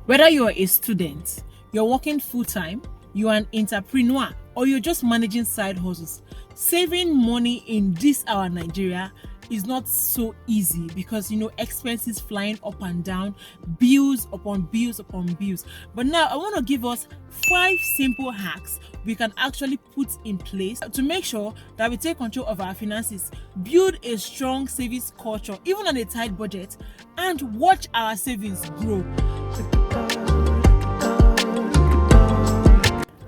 Whether you're a student, you're working full-time, you're an entrepreneur, or you're just managing side hustles, saving money in this our Nigeria is not so easy because expenses flying up and down, bills upon bills upon bills. But now I want to give us 5 simple hacks we can actually put in place to make sure that we take control of our finances, build a strong savings culture even on a tight budget, and watch our savings grow.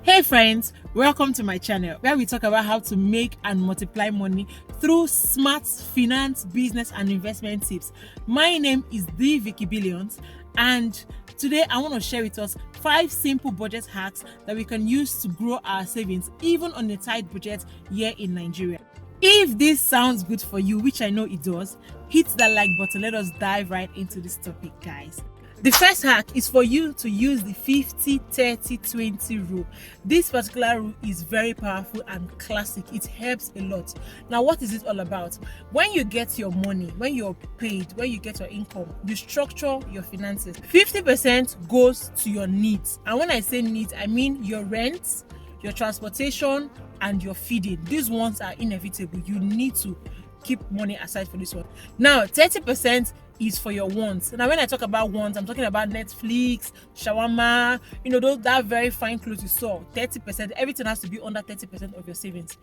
Hey friends, welcome to my channel where we talk about how to make and multiply money through smart finance, business and investment tips. My name is the Vicky Billions, and today I want to share with us 5 simple budget hacks that we can use to grow our savings even on a tight budget here in Nigeria. If this sounds good for you, which I know it does, hit that like button. Let us dive right into this topic, guys. The first hack is for you to use the 50-30-20 rule. This particular rule is very powerful and classic. It helps a lot. Now, what is it all about? When you get your money, when you're paid, when you get your income, you structure your finances. 50% goes to your needs. And when I say needs, I mean your rent, your transportation, and your feeding. These ones are inevitable. You need to keep money aside for this one. Now, 30% is for your wants. Now, when I talk about wants, I'm talking about Netflix, shawarma, those that very fine clothes you saw. 30%, everything has to be under 30% of your savings.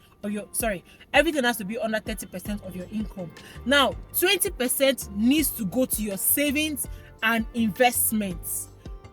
Everything has to be under 30% of your income. Now, 20% needs to go to your savings and investments.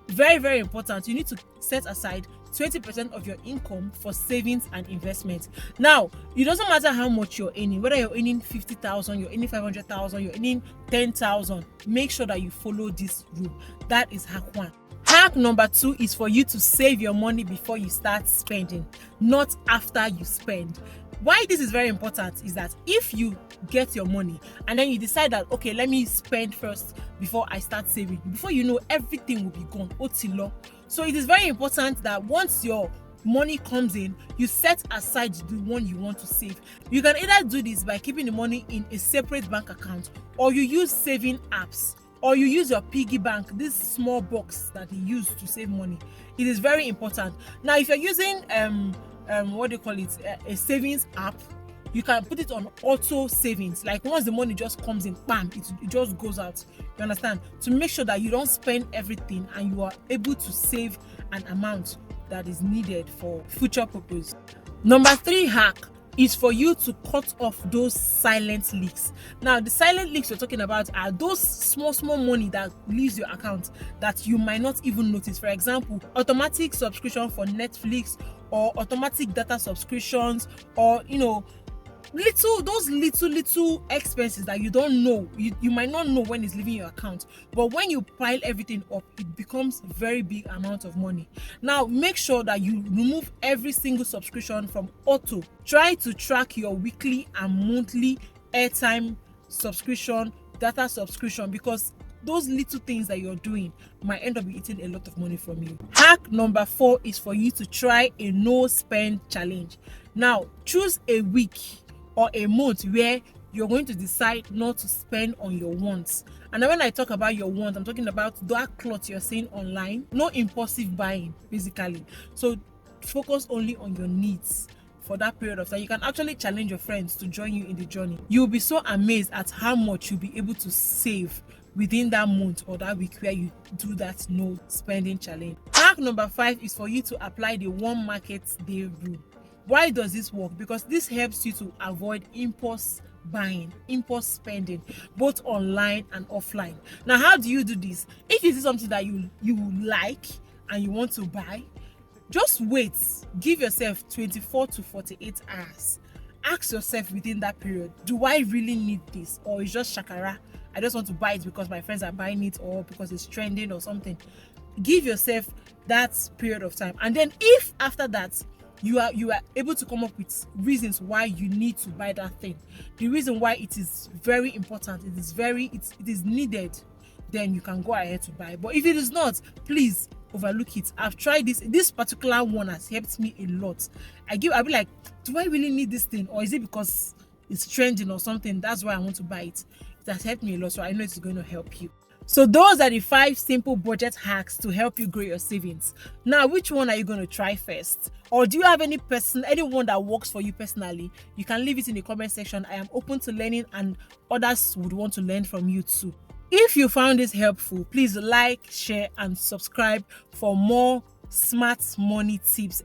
Very, very important. You need to set aside 20% of your income for savings and investment. Now, it doesn't matter how much you're earning, whether you're earning 50,000, you're earning 500,000, you're earning 10,000. Make sure that you follow this rule. That is hack 1. Hack number 2 is for you to save your money before you start spending, not after you spend. Why this is very important is that if you get your money and then you decide that, okay, let me spend first before I start saving, before you know, everything will be gone. Otilo. So it is very important that once your money comes in, you set aside the one you want to save. You can either do this by keeping the money in a separate bank account, or you use saving apps, or you use your piggy bank, this small box that you use to save money. It is very important. Now, if you're using a savings app, you can put it on auto savings. Like once the money just comes in, bam, it just goes out. You understand? To make sure that you don't spend everything and you are able to save an amount that is needed for future purpose. Number 3 hack is for you to cut off those silent leaks. Now, the silent leaks we're talking about are those small money that leaves your account that you might not even notice. For example, automatic subscription for Netflix, or automatic data subscriptions, or little expenses that you don't know, you might not know when it's leaving your account, but when you pile everything up, it becomes very big amount of money. Now, make sure that you remove every single subscription from auto. Try to track your weekly and monthly airtime subscription, data subscription, because those little things that you're doing might end up eating a lot of money from you. Hack number 4 is for you to try a no spend challenge. Now, choose a week or a month where you're going to decide not to spend on your wants. And when I talk about your wants, I'm talking about that clothes you're seeing online. No impulsive buying, basically. So focus only on your needs for that period of time. You can actually challenge your friends to join you in the journey. You'll be so amazed at how much you'll be able to save within that month or that week where you do that no spending challenge. Hack number 5 is for you to apply the 1 market day rule. Why does this work? Because this helps you to avoid impulse buying, impulse spending, both online and offline. Now, how do you do this? If you see something that you like and you want to buy, just wait. Give yourself 24 to 48 hours. Ask yourself within that period, do I really need this, or it's just shakara? I just want to buy it because my friends are buying it, or because it's trending or something. Give yourself that period of time, and then if after that you are able to come up with reasons why you need to buy that thing, the reason why it is very important, it is needed, then you can go ahead to buy. But if it is not, please overlook it. I've tried this particular one has helped me a lot. I'll be like, do I really need this thing, or is it because it's trending or something, that's why I want to buy it? It has helped me a lot, so I know it's going to help you. So those are the 5 simple budget hacks to help you grow your savings. Now, which one are you going to try first? Or do you have anyone that works for you personally? You can leave it in the comment section. I am open to learning, and others would want to learn from you too. If you found this helpful, please like, share, and subscribe for more smart money tips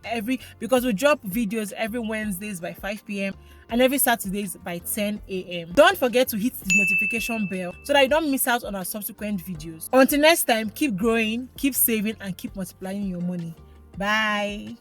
because we drop videos every Wednesdays by 5 p.m. and every Saturdays by 10 a.m. Don't forget to hit the notification bell so that you don't miss out on our subsequent videos. Until next time, keep growing, keep saving, and keep multiplying your money. Bye.